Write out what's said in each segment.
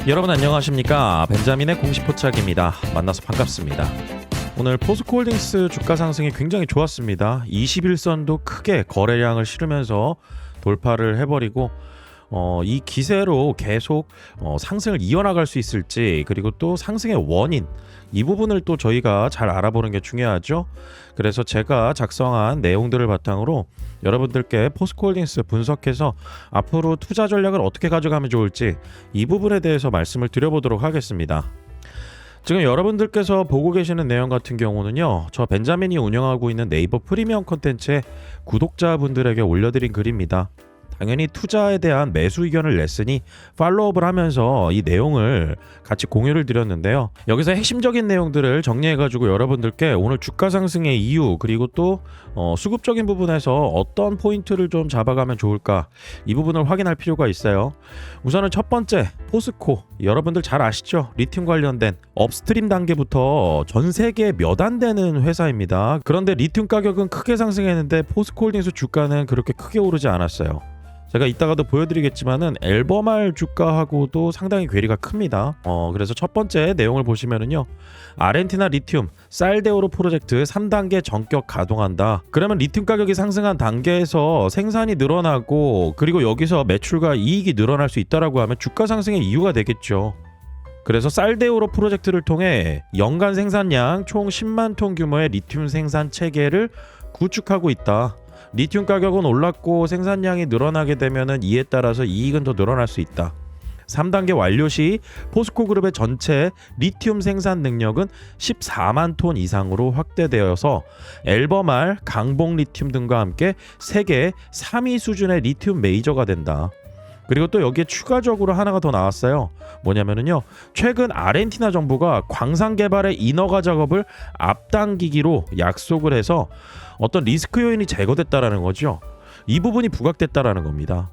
여러분 안녕하십니까? 벤자민의 공식 포착입니다. 만나서 반갑습니다. 오늘 포스코홀딩스 주가 상승이 굉장히 좋았습니다. 21선도 크게 거래량을 실으면서 돌파를 해버리고 이 기세로 계속 상승을 이어나갈 수 있을지, 그리고 또 상승의 원인, 이 부분을 또 저희가 잘 알아보는 게 중요하죠. 그래서 제가 작성한 내용들을 바탕으로 여러분들께 포스코홀딩스 분석해서 앞으로 투자 전략을 어떻게 가져가면 좋을지 이 부분에 대해서 말씀을 드려보도록 하겠습니다. 지금 여러분들께서 보고 계시는 내용 같은 경우는요, 저 벤자민이 운영하고 있는 네이버 프리미엄 콘텐츠의 구독자분들에게 올려드린 글입니다. 당연히 투자에 대한 매수 의견을 냈으니 팔로우업을 하면서 이 내용을 같이 공유를 드렸는데요. 여기서 핵심적인 내용들을 정리해가지고 여러분들께 오늘 주가 상승의 이유, 그리고 또 수급적인 부분에서 어떤 포인트를 좀 잡아가면 좋을까, 이 부분을 확인할 필요가 있어요. 우선은 첫 번째, 포스코. 여러분들 잘 아시죠? 리튬 관련된 업스트림 단계부터 전 세계에 몇 안 되는 회사입니다. 그런데 리튬 가격은 크게 상승했는데 포스코홀딩스 주가는 그렇게 크게 오르지 않았어요. 제가 이따가도 보여드리겠지만은 앨범알 주가하고도 상당히 괴리가 큽니다. 그래서 첫 번째 내용을 보시면은요, 아르헨티나 리튬 살데오로 프로젝트 3단계 전격 가동한다. 그러면 리튬 가격이 상승한 단계에서 생산이 늘어나고, 그리고 여기서 매출과 이익이 늘어날 수 있다라고 하면 주가 상승의 이유가 되겠죠. 그래서 살데오로 프로젝트를 통해 연간 생산량 총 10만 톤 규모의 리튬 생산 체계를 구축하고 있다. 리튬 가격은 올랐고 생산량이 늘어나게 되면 이에 따라서 이익은 더 늘어날 수 있다. 3단계 완료 시 포스코그룹의 전체 리튬 생산 능력은 14만 톤 이상으로 확대되어서 앨범알, 강봉 리튬 등과 함께 세계 3위 수준의 리튬 메이저가 된다. 그리고 또 여기에 추가적으로 하나가 더 나왔어요. 뭐냐면은요, 최근 아르헨티나 정부가 광산 개발의 인허가 작업을 앞당기기로 약속을 해서 어떤 리스크 요인이 제거됐다라는 거죠. 이 부분이 부각됐다라는 겁니다.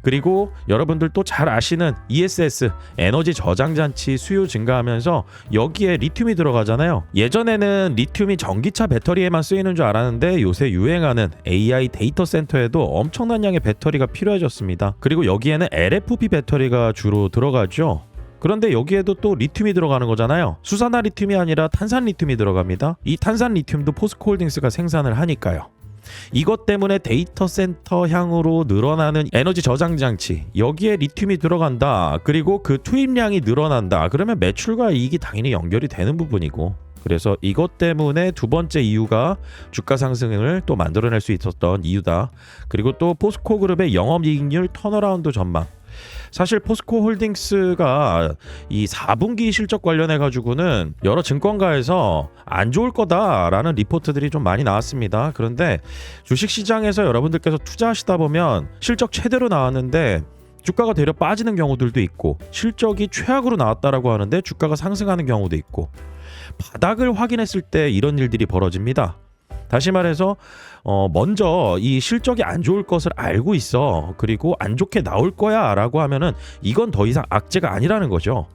그리고 여러분들 또 잘 아시는 ESS 에너지 저장 장치 수요 증가하면서 여기에 리튬이 들어가잖아요. 예전에는 리튬이 전기차 배터리에만 쓰이는 줄 알았는데 요새 유행하는 AI 데이터 센터에도 엄청난 양의 배터리가 필요해졌습니다. 그리고 여기에는 LFP 배터리가 주로 들어가죠. 그런데 여기에도 또 리튬이 들어가는 거잖아요. 수산화 리튬이 아니라 탄산 리튬이 들어갑니다. 이 탄산 리튬도 포스코홀딩스가 생산을 하니까요. 이것 때문에 데이터 센터 향으로 늘어나는 에너지 저장 장치, 여기에 리튬이 들어간다. 그리고 그 투입량이 늘어난다. 그러면 매출과 이익이 당연히 연결이 되는 부분이고, 그래서 이것 때문에 두 번째 이유가 주가 상승을 또 만들어낼 수 있었던 이유다. 그리고 또 포스코그룹의 영업이익률 턴어라운드 전망. 사실 포스코홀딩스가 이 4분기 실적 관련해 가지고는 여러 증권가에서 안 좋을 거다라는 리포트들이 좀 많이 나왔습니다. 그런데 주식시장에서 여러분들께서 투자하시다 보면 실적 최대로 나왔는데 주가가 되려 빠지는 경우들도 있고, 실적이 최악으로 나왔다라고 하는데 주가가 상승하는 경우도 있고, 바닥을 확인했을 때 이런 일들이 벌어집니다. 다시 말해서 먼저 이 실적이 안 좋을 것을 알고 있어, 그리고 안 좋게 나올 거야 라고 하면은 이건 더 이상 악재가 아니라는 거죠.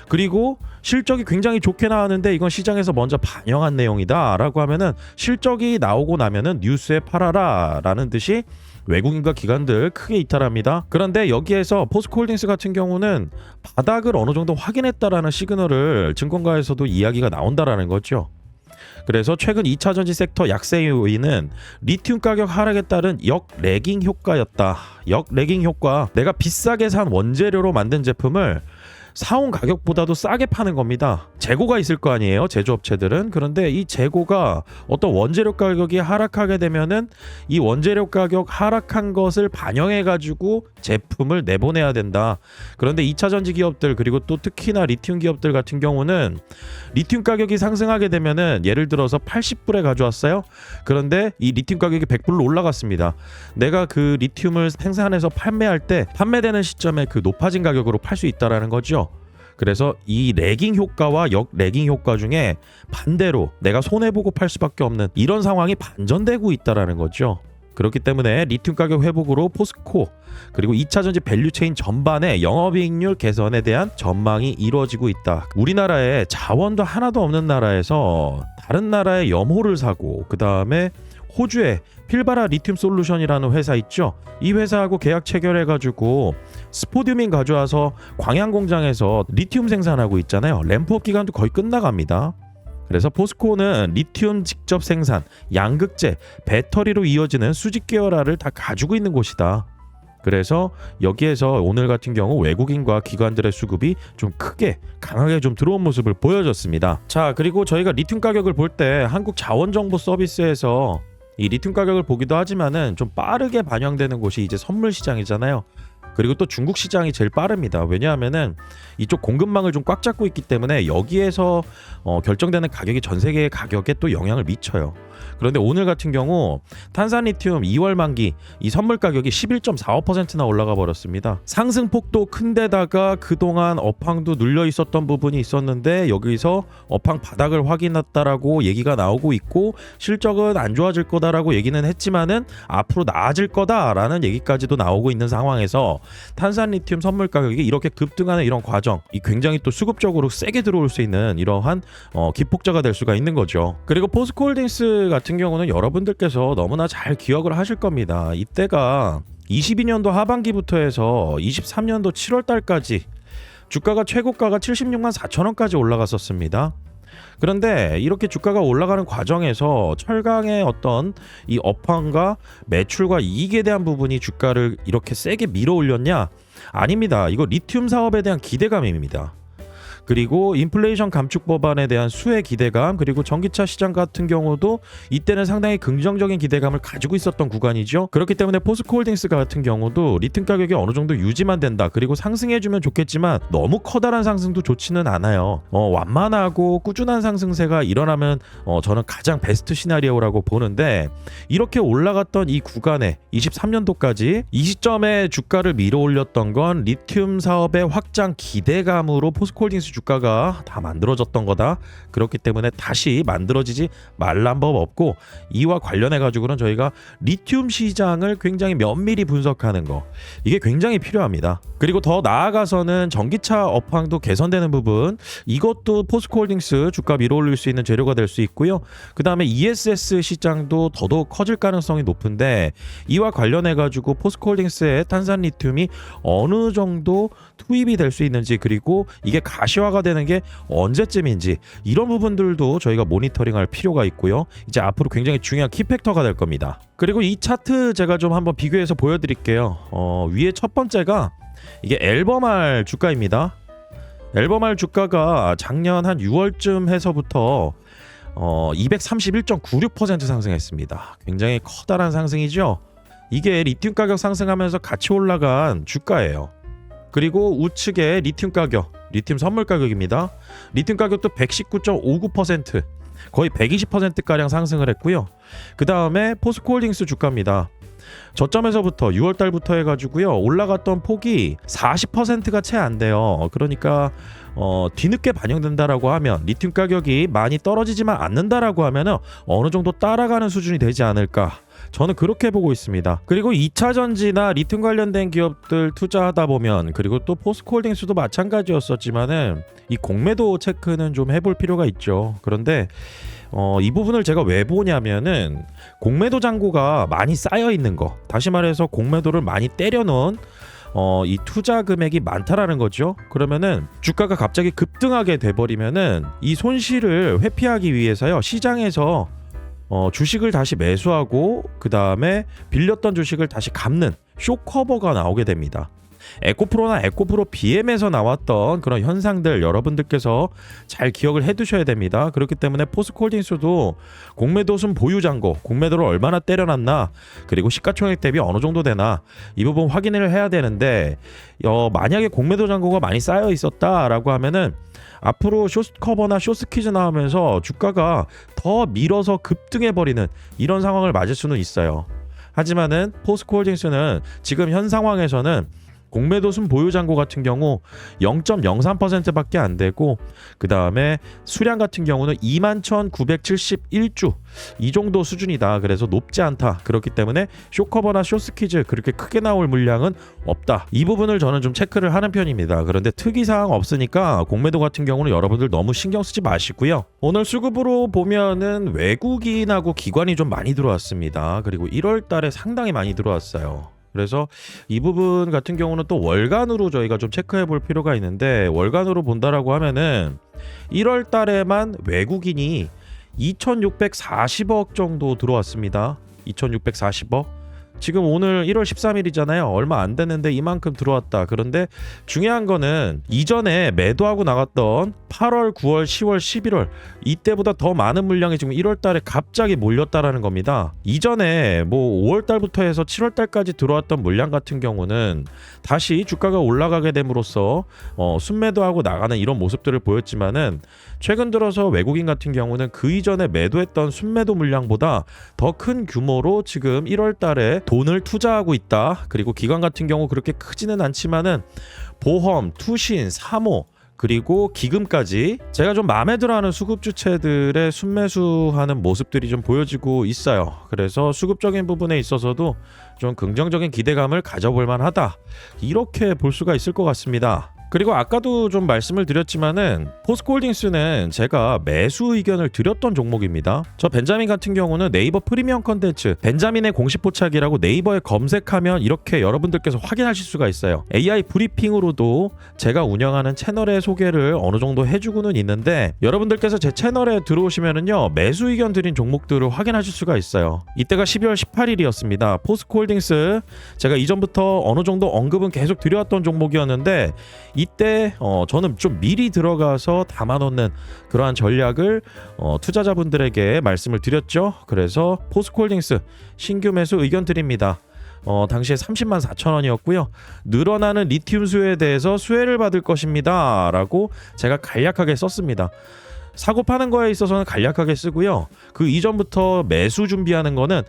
그리고 실적이 굉장히 좋게 나왔는데 이건 시장에서 먼저 반영한 내용이다 라고 하면은 실적이 나오고 나면은 뉴스에 팔아라 라는 듯이 외국인과 기관들 크게 이탈합니다. 그런데 여기에서 포스코홀딩스 같은 경우는 바닥을 어느 정도 확인했다라는 시그널을 증권가에서도 이야기가 나온다라는 거죠. 그래서 최근 2차전지 섹터 약세 요인은 리튬 가격 하락에 따른 역레깅 효과였다. 역레깅 효과. 내가 비싸게 산 원재료로 만든 제품을 사온 가격보다도 싸게 파는 겁니다. 재고가 있을 거 아니에요, 제조업체들은. 그런데 이 재고가 어떤 원재료 가격이 하락하게 되면은 이 원재료 가격 하락한 것을 반영해 가지고 제품을 내보내야 된다. 그런데 2차 전지 기업들, 그리고 또 특히나 리튬 기업들 같은 경우는 리튬 가격이 상승하게 되면은 예를 들어서 80불에 가져왔어요. 그런데 이 리튬 가격이 100불로 올라갔습니다. 내가 그 리튬을 생산해서 판매할 때 판매되는 시점에 그 높아진 가격으로 팔 수 있다라는 거죠. 그래서 이 레깅 효과와 역레깅 효과 중에 반대로 내가 손해보고 팔 수밖에 없는 이런 상황이 반전되고 있다라는 거죠. 그렇기 때문에 리튬 가격 회복으로 포스코, 그리고 2차전지 밸류체인 전반의 영업이익률 개선에 대한 전망이 이루어지고 있다. 우리나라에 자원도 하나도 없는 나라에서 다른 나라의 염호를 사고, 그 다음에 호주에 필바라 리튬 솔루션이라는 회사 있죠. 이 회사하고 계약 체결해가지고 스포듐민 가져와서 광양 공장에서 리튬 생산하고 있잖아요. 램프업 기간도 거의 끝나갑니다. 그래서 포스코는 리튬 직접 생산, 양극재, 배터리로 이어지는 수직 계열화를 다 가지고 있는 곳이다. 그래서 여기에서 오늘 같은 경우 외국인과 기관들의 수급이 좀 크게 강하게 좀 들어온 모습을 보여줬습니다. 자, 그리고 저희가 리튬 가격을 볼 때 한국자원정보서비스에서 이 리튬 가격을 보기도 하지만은 좀 빠르게 반영되는 곳이 이제 선물 시장이잖아요. 그리고 또 중국 시장이 제일 빠릅니다. 왜냐하면은 이쪽 공급망을 좀 꽉 잡고 있기 때문에 여기에서 결정되는 가격이 전 세계의 가격에 또 영향을 미쳐요. 그런데 오늘 같은 경우 탄산리튬 2월 만기 이 선물 가격이 11.45%나 올라가 버렸습니다. 상승폭도 큰데다가 그동안 업황도 눌려 있었던 부분이 있었는데 여기서 업황 바닥을 확인했다라고 얘기가 나오고 있고 실적은 안 좋아질 거다라고 얘기는 했지만은 앞으로 나아질 거다라는 얘기까지도 나오고 있는 상황에서 탄산리튬 선물 가격이 이렇게 급등하는 이런 과정, 이 굉장히 또 수급적으로 세게 들어올 수 있는 이러한 기폭제가 될 수가 있는 거죠. 그리고 포스코홀딩스 같은 경우는 여러분들께서 너무나 잘 기억을 하실 겁니다. 이때가 22년도 하반기부터 해서 23년도 7월 달까지 주가가 최고가가 76만 4천 원까지 올라갔었습니다. 그런데 이렇게 주가가 올라가는 과정에서 철강의 어떤 이 업황과 매출과 이익에 대한 부분이 주가를 이렇게 세게 밀어 올렸냐? 아닙니다. 이거 리튬 사업에 대한 기대감입니다. 그리고 인플레이션 감축 법안에 대한 수혜 기대감, 그리고 전기차 시장 같은 경우도 이때는 상당히 긍정적인 기대감을 가지고 있었던 구간이죠. 그렇기 때문에 포스코홀딩스 같은 경우도 리튬 가격이 어느 정도 유지만 된다, 그리고 상승해주면 좋겠지만 너무 커다란 상승도 좋지는 않아요. 완만하고 꾸준한 상승세가 일어나면 저는 가장 베스트 시나리오라고 보는데, 이렇게 올라갔던 이 구간에 23년도까지 이 시점에 주가를 밀어 올렸던 건 리튬 사업의 확장 기대감으로 포스코홀딩스 주가가 다 만들어졌던 거다. 그렇기 때문에 다시 만들어지지 말란 법 없고, 이와 관련해 가지고는 저희가 리튬 시장을 굉장히 면밀히 분석하는 거, 이게 굉장히 필요합니다. 그리고 더 나아가서는 전기차 업황도 개선되는 부분, 이것도 포스코홀딩스 주가 밀어올릴 수 있는 재료가 될 수 있고요. 그 다음에 ESS 시장도 더더욱 커질 가능성이 높은데, 이와 관련해 가지고 포스코홀딩스의 탄산리튬이 어느 정도 투입이 될 수 있는지, 그리고 이게 가시화가 되는 게 언제쯤인지, 이런 부분들도 저희가 모니터링할 필요가 있고요. 이제 앞으로 굉장히 중요한 키팩터가 될 겁니다. 그리고 이 차트 제가 좀 한번 비교해서 보여드릴게요. 위에 첫 번째가 이게 앨범알 주가입니다. 앨범알 주가가 작년 한 6월쯤 해서부터 231.96% 상승했습니다. 굉장히 커다란 상승이죠. 이게 리튬 가격 상승하면서 같이 올라간 주가예요. 그리고 우측에 리튬 가격, 리튬 선물 가격입니다. 리튬 가격도 119.59%, 거의 120%가량 상승을 했고요. 그 다음에 포스코홀딩스 주가입니다. 저점에서부터 6월 달부터 해가지고요, 올라갔던 폭이 40%가 채 안 돼요. 그러니까 뒤늦게 반영된다라고 하면, 리튬 가격이 많이 떨어지지만 않는다라고 하면 어느 정도 따라가는 수준이 되지 않을까, 저는 그렇게 보고 있습니다. 그리고 2차 전지나 리튬 관련된 기업들 투자하다 보면, 그리고 또 포스코홀딩스도 마찬가지였었지만은 이 공매도 체크는 좀 해볼 필요가 있죠. 그런데 이 부분을 제가 왜 보냐면은, 공매도 잔고가 많이 쌓여 있는 거, 다시 말해서 공매도를 많이 때려놓은 이 투자 금액이 많다라는 거죠. 그러면은 주가가 갑자기 급등하게 돼버리면은 이 손실을 회피하기 위해서요, 시장에서 주식을 다시 매수하고 그 다음에 빌렸던 주식을 다시 갚는 쇼커버가 나오게 됩니다. 에코프로나 에코프로 BM에서 나왔던 그런 현상들 여러분들께서 잘 기억을 해두셔야 됩니다. 그렇기 때문에 포스코홀딩스도 공매도순 보유잔고, 공매도를 얼마나 때려놨나, 그리고 시가총액 대비 어느 정도 되나, 이 부분 확인을 해야 되는데, 만약에 공매도 잔고가 많이 쌓여 있었다라고 하면은 앞으로 쇼커버나 쇼스퀴즈 나오면서 주가가 더 밀어서 급등해버리는 이런 상황을 맞을 수는 있어요. 하지만은 포스코홀딩스는 지금 현 상황에서는 공매도순 보유잔고 같은 경우 0.03%밖에 안 되고, 그 다음에 수량 같은 경우는 21,971주 이 정도 수준이다. 그래서 높지 않다. 그렇기 때문에 쇼커버나 쇼스퀴즈 그렇게 크게 나올 물량은 없다. 이 부분을 저는 좀 체크를 하는 편입니다. 그런데 특이사항 없으니까 공매도 같은 경우는 여러분들 너무 신경 쓰지 마시고요. 오늘 수급으로 보면은 외국인하고 기관이 좀 많이 들어왔습니다. 그리고 1월 달에 상당히 많이 들어왔어요. 그래서 이 부분 같은 경우는 또 월간으로 저희가 좀 체크해 볼 필요가 있는데, 월간으로 본다라고 하면은 1월 달에만 외국인이 2,640억 정도 들어왔습니다. 2,640억. 지금 오늘 1월 13일이잖아요. 얼마 안 됐는데 이만큼 들어왔다. 그런데 중요한 거는 이전에 매도하고 나갔던 8월, 9월, 10월, 11월 이때보다 더 많은 물량이 지금 1월 달에 갑자기 몰렸다라는 겁니다. 이전에 뭐 5월 달부터 해서 7월 달까지 들어왔던 물량 같은 경우는 다시 주가가 올라가게 됨으로써 순매도하고 나가는 이런 모습들을 보였지만은, 최근 들어서 외국인 같은 경우는 그 이전에 매도했던 순매도 물량보다 더 큰 규모로 지금 1월 달에 돈을 투자하고 있다. 그리고 기관 같은 경우 그렇게 크지는 않지만은 보험, 투신, 사모, 그리고 기금까지 제가 좀 마음에 들어하는 수급 주체들의 순매수하는 모습들이 좀 보여지고 있어요. 그래서 수급적인 부분에 있어서도 좀 긍정적인 기대감을 가져볼 만하다, 이렇게 볼 수가 있을 것 같습니다. 그리고 아까도 좀 말씀을 드렸지만은 포스코홀딩스는 제가 매수 의견을 드렸던 종목입니다. 저 벤자민 같은 경우는 네이버 프리미엄 컨텐츠 벤자민의 공식 포착이라고 네이버에 검색하면 이렇게 여러분들께서 확인하실 수가 있어요. AI 브리핑으로도 제가 운영하는 채널의 소개를 어느 정도 해주고는 있는데, 여러분들께서 제 채널에 들어오시면은요 매수 의견 드린 종목들을 확인하실 수가 있어요. 이때가 12월 18일이었습니다. 포스코홀딩스 제가 이전부터 어느 정도 언급은 계속 드려왔던 종목이었는데, 이때 저는 좀 미리 들어가서 담아놓는 그러한 전략을 투자자분들에게 말씀을 드렸죠. 그래서 포스코홀딩스 신규 매수 의견 드립니다. 당시에 30만 4천 원이었고요. 늘어나는 리튬 수요에 대해서 수혜를 받을 것입니다 라고 제가 간략하게 썼습니다. 사고 파는 거에 있어서는 간략하게 쓰고요. 그 이전부터 매수 준비하는 거는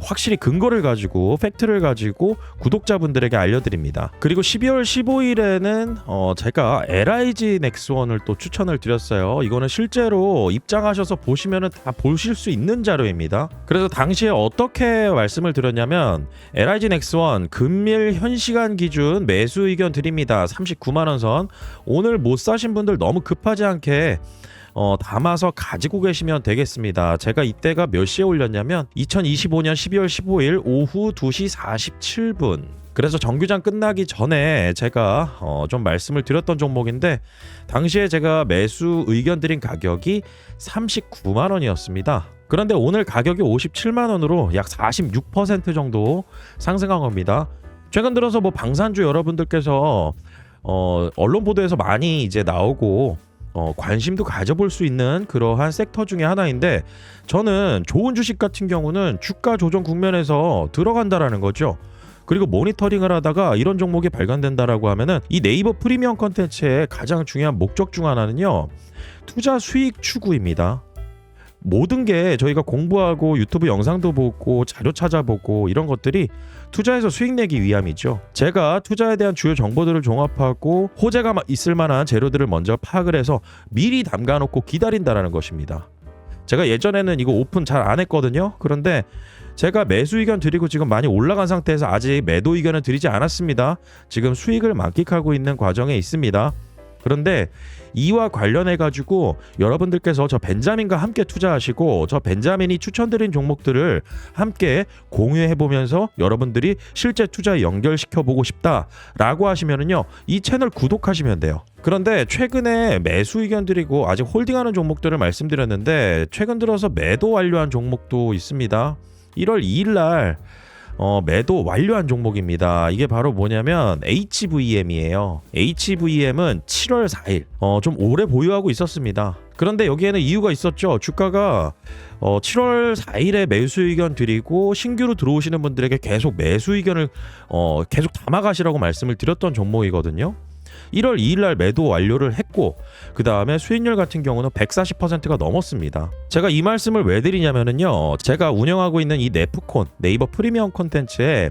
확실히 근거를 가지고, 팩트를 가지고 구독자분들에게 알려드립니다. 그리고 12월 15일에는 제가 LIG 넥스원을 또 추천을 드렸어요. 이거는 실제로 입장하셔서 보시면은 다 보실 수 있는 자료입니다. 그래서 당시에 어떻게 말씀을 드렸냐면, LIG 넥스원 금일 현 시간 기준 매수 의견 드립니다. 39만 원 선. 오늘 못 사신 분들 너무 급하지 않게 담아서 가지고 계시면 되겠습니다. 제가 이때가 몇 시에 올렸냐면 2025년 12월 15일 오후 2시 47분. 그래서 정규장 끝나기 전에 제가 좀 말씀을 드렸던 종목인데, 당시에 제가 매수 의견 드린 가격이 39만 원이었습니다. 그런데 오늘 가격이 57만 원으로 약 46% 정도 상승한 겁니다. 최근 들어서 뭐 방산주 여러분들께서 언론 보도에서 많이 이제 나오고 관심도 가져볼 수 있는 그러한 섹터 중에 하나인데, 저는 좋은 주식 같은 경우는 주가 조정 국면에서 들어간다라는 거죠. 그리고 모니터링을 하다가 이런 종목이 발견된다라고 하면은, 이 네이버 프리미엄 컨텐츠의 가장 중요한 목적 중 하나는요 투자 수익 추구입니다. 모든 게 저희가 공부하고 유튜브 영상도 보고 자료 찾아보고 이런 것들이 투자해서 수익 내기 위함이죠. 제가 투자에 대한 주요 정보들을 종합하고 호재가 있을 만한 재료들을 먼저 파악을 해서 미리 담가놓고 기다린다라는 것입니다. 제가 예전에는 이거 오픈 잘 안 했거든요. 그런데 제가 매수 의견 드리고 지금 많이 올라간 상태에서 아직 매도 의견을 드리지 않았습니다. 지금 수익을 만끽하고 있는 과정에 있습니다. 그런데 이와 관련해 가지고 여러분들께서 저 벤자민과 함께 투자하시고, 저 벤자민이 추천드린 종목들을 함께 공유해 보면서 여러분들이 실제 투자에 연결시켜 보고 싶다라고 하시면은요 이 채널 구독하시면 돼요. 그런데 최근에 매수 의견 드리고 아직 홀딩하는 종목들을 말씀드렸는데, 최근 들어서 매도 완료한 종목도 있습니다. 1월 2일 날 매도 완료한 종목입니다. 이게 바로 뭐냐면 HVM이에요. HVM은 7월 4일 좀 오래 보유하고 있었습니다. 그런데 여기에는 이유가 있었죠. 주가가 7월 4일에 매수 의견 드리고 신규로 들어오시는 분들에게 계속 매수 의견을 계속 담아가시라고 말씀을 드렸던 종목이거든요. 1월 2일 날 매도 완료를 했고, 그 다음에 수익률 같은 경우는 140%가 넘었습니다. 제가 이 말씀을 왜 드리냐면요, 제가 운영하고 있는 이 네프콘 네이버 프리미엄 콘텐츠에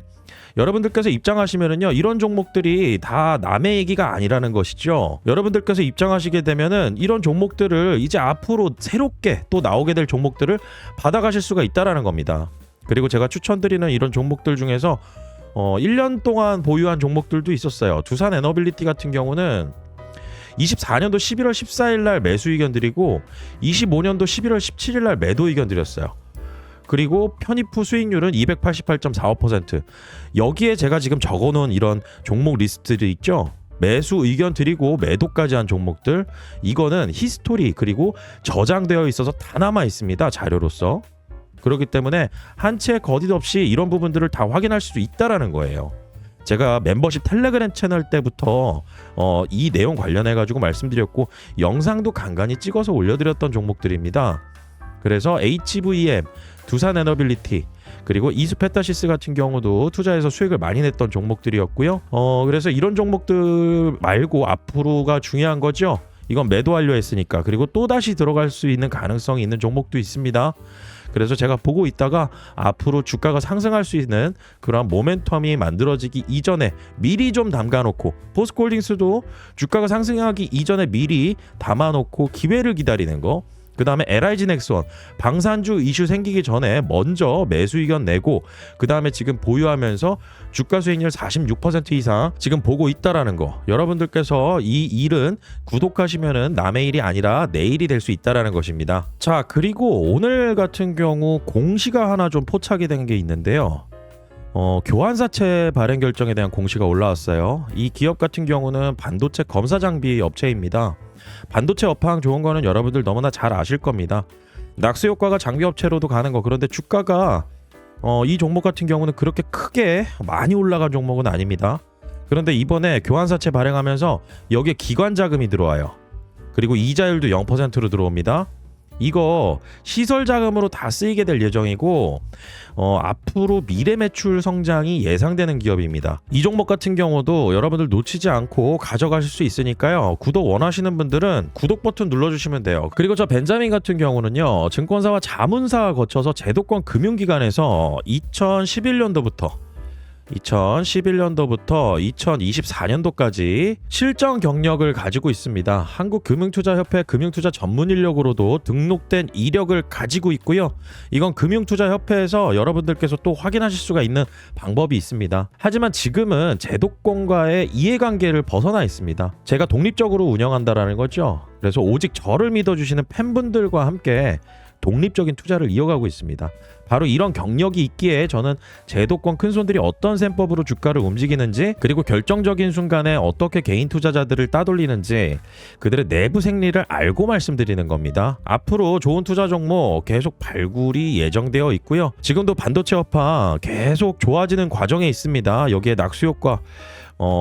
여러분들께서 입장하시면은요 이런 종목들이 다 남의 얘기가 아니라는 것이죠. 여러분들께서 입장하시게 되면은 이런 종목들을 이제 앞으로 새롭게 또 나오게 될 종목들을 받아가실 수가 있다라는 겁니다. 그리고 제가 추천드리는 이런 종목들 중에서 1년 동안 보유한 종목들도 있었어요. 두산 에너빌리티 같은 경우는 24년도 11월 14일 날 매수 의견 드리고 25년도 11월 17일 날 매도 의견 드렸어요. 그리고 편입 후 수익률은 288.45%. 여기에 제가 지금 적어놓은 이런 종목 리스트들이 있죠. 매수 의견 드리고 매도까지 한 종목들, 이거는 히스토리 그리고 저장되어 있어서 다 남아 있습니다. 자료로서. 그렇기 때문에 한 채 거짓 없이 이런 부분들을 다 확인할 수 있다라는 거예요. 제가 멤버십 텔레그램 채널 때부터 이 내용 관련해 가지고 말씀드렸고 영상도 간간히 찍어서 올려드렸던 종목들입니다. 그래서 HVM, 두산에너빌리티, 그리고 이수페타시스 같은 경우도 투자해서 수익을 많이 냈던 종목들이었고요. 그래서 이런 종목들 말고 앞으로가 중요한 거죠. 이건 매도 완료했으니까. 그리고 또다시 들어갈 수 있는 가능성이 있는 종목도 있습니다. 그래서 제가 보고 있다가 앞으로 주가가 상승할 수 있는 그런 모멘텀이 만들어지기 이전에 미리 좀 담가놓고, 포스코홀딩스도 주가가 상승하기 이전에 미리 담아놓고 기회를 기다리는 거. 그 다음에 LIG 넥스원 방산주 이슈 생기기 전에 먼저 매수 의견 내고, 그 다음에 지금 보유하면서 주가 수익률 46% 이상 지금 보고 있다라는 거. 여러분들께서 이 일은 구독하시면은 남의 일이 아니라 내 일이 될 수 있다라는 것입니다. 자, 그리고 오늘 같은 경우 공시가 하나 좀 포착이 된 게 있는데요. 교환사채 발행 결정에 대한 공시가 올라왔어요. 이 기업 같은 경우는 반도체 검사 장비 업체입니다. 반도체 업황 좋은 거는 여러분들 너무나 잘 아실 겁니다. 낙수 효과가 장비 업체로도 가는 거. 그런데 주가가 이 종목 같은 경우는 그렇게 크게 많이 올라간 종목은 아닙니다. 그런데 이번에 교환사채 발행하면서 여기에 기관 자금이 들어와요. 그리고 이자율도 0%로 들어옵니다. 이거 시설 자금으로 다 쓰이게 될 예정이고 앞으로 미래 매출 성장이 예상되는 기업입니다. 이 종목 같은 경우도 여러분들 놓치지 않고 가져가실 수 있으니까요. 구독 원하시는 분들은 구독 버튼 눌러주시면 돼요. 그리고 저 벤자민 같은 경우는요, 증권사와 자문사 거쳐서 제도권 금융기관에서 2011년도부터 2024년도까지 실전 경력을 가지고 있습니다. 한국금융투자협회 금융투자 전문 인력으로도 등록된 이력을 가지고 있고요. 이건 금융투자협회에서 여러분들께서 또 확인하실 수가 있는 방법이 있습니다. 하지만 지금은 제도권과의 이해관계를 벗어나 있습니다. 제가 독립적으로 운영한다라는 거죠. 그래서 오직 저를 믿어주시는 팬분들과 함께 독립적인 투자를 이어가고 있습니다. 바로 이런 경력이 있기에 저는 제도권 큰손들이 어떤 셈법으로 주가를 움직이는지, 그리고 결정적인 순간에 어떻게 개인 투자자들을 따돌리는지 그들의 내부 생리를 알고 말씀드리는 겁니다. 앞으로 좋은 투자 종목 계속 발굴이 예정되어 있고요. 지금도 반도체 업황 계속 좋아지는 과정에 있습니다. 여기에 낙수 효과,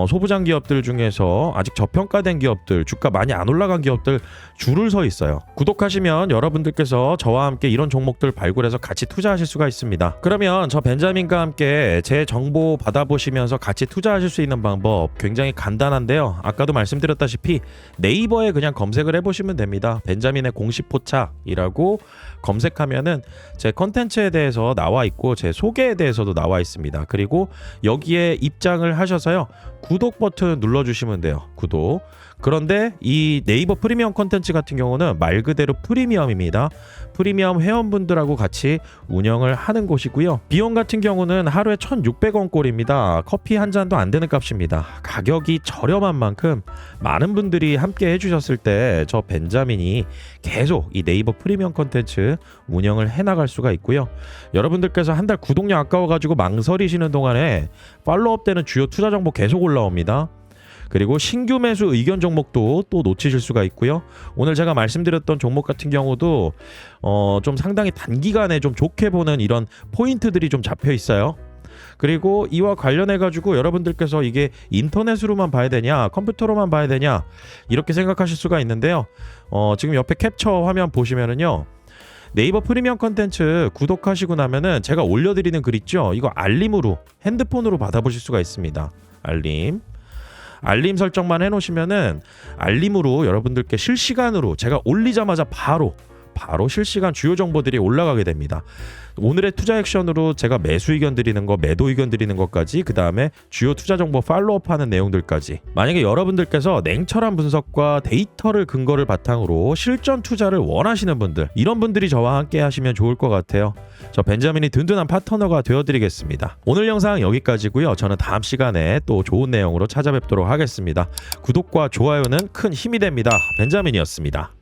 소부장 기업들 중에서 아직 저평가된 기업들, 주가 많이 안 올라간 기업들 줄을 서 있어요. 구독하시면 여러분들께서 저와 함께 이런 종목들 발굴해서 같이 투자하실 수가 있습니다. 그러면 저 벤자민과 함께 제 정보 받아보시면서 같이 투자하실 수 있는 방법 굉장히 간단한데요. 아까도 말씀드렸다시피 네이버에 그냥 검색을 해보시면 됩니다. 벤자민의 공식 포착이라고 검색하면은 제 컨텐츠에 대해서 나와 있고 제 소개에 대해서도 나와 있습니다. 그리고 여기에 입장을 하셔서요, 구독 버튼 눌러주시면 돼요. 구독. 그런데 이 네이버 프리미엄 컨텐츠 같은 경우는 말 그대로 프리미엄입니다. 프리미엄 회원분들하고 같이 운영을 하는 곳이고요. 비용 같은 경우는 하루에 1,600원 꼴입니다. 커피 한 잔도 안 되는 값입니다. 가격이 저렴한 만큼 많은 분들이 함께 해주셨을 때 저 벤자민이 계속 이 네이버 프리미엄 컨텐츠 운영을 해나갈 수가 있고요. 여러분들께서 한 달 구독료 아까워가지고 망설이시는 동안에 팔로우업 되는 주요 투자 정보 계속 올라옵니다. 그리고 신규 매수 의견 종목도 또 놓치실 수가 있고요. 오늘 제가 말씀드렸던 종목 같은 경우도 좀 상당히 단기간에 좀 좋게 보는 이런 포인트들이 좀 잡혀 있어요. 그리고 이와 관련해 가지고 여러분들께서 이게 인터넷으로만 봐야 되냐, 컴퓨터로만 봐야 되냐, 이렇게 생각하실 수가 있는데요. 지금 옆에 캡처 화면 보시면은요, 네이버 프리미엄 컨텐츠 구독하시고 나면은 제가 올려드리는 글 있죠, 이거 알림으로 핸드폰으로 받아보실 수가 있습니다. 알림 설정만 해놓으시면은 알림으로 여러분들께 실시간으로 제가 올리자마자 바로 실시간 주요 정보들이 올라가게 됩니다. 오늘의 투자 액션으로 제가 매수 의견 드리는 거, 매도 의견 드리는 것까지, 그 다음에 주요 투자 정보 팔로우업하는 내용들까지. 만약에 여러분들께서 냉철한 분석과 데이터를 근거를 바탕으로 실전 투자를 원하시는 분들, 이런 분들이 저와 함께 하시면 좋을 것 같아요. 저 벤자민이 든든한 파트너가 되어드리겠습니다. 오늘 영상 여기까지고요. 저는 다음 시간에 또 좋은 내용으로 찾아뵙도록 하겠습니다. 구독과 좋아요는 큰 힘이 됩니다. 벤자민이었습니다.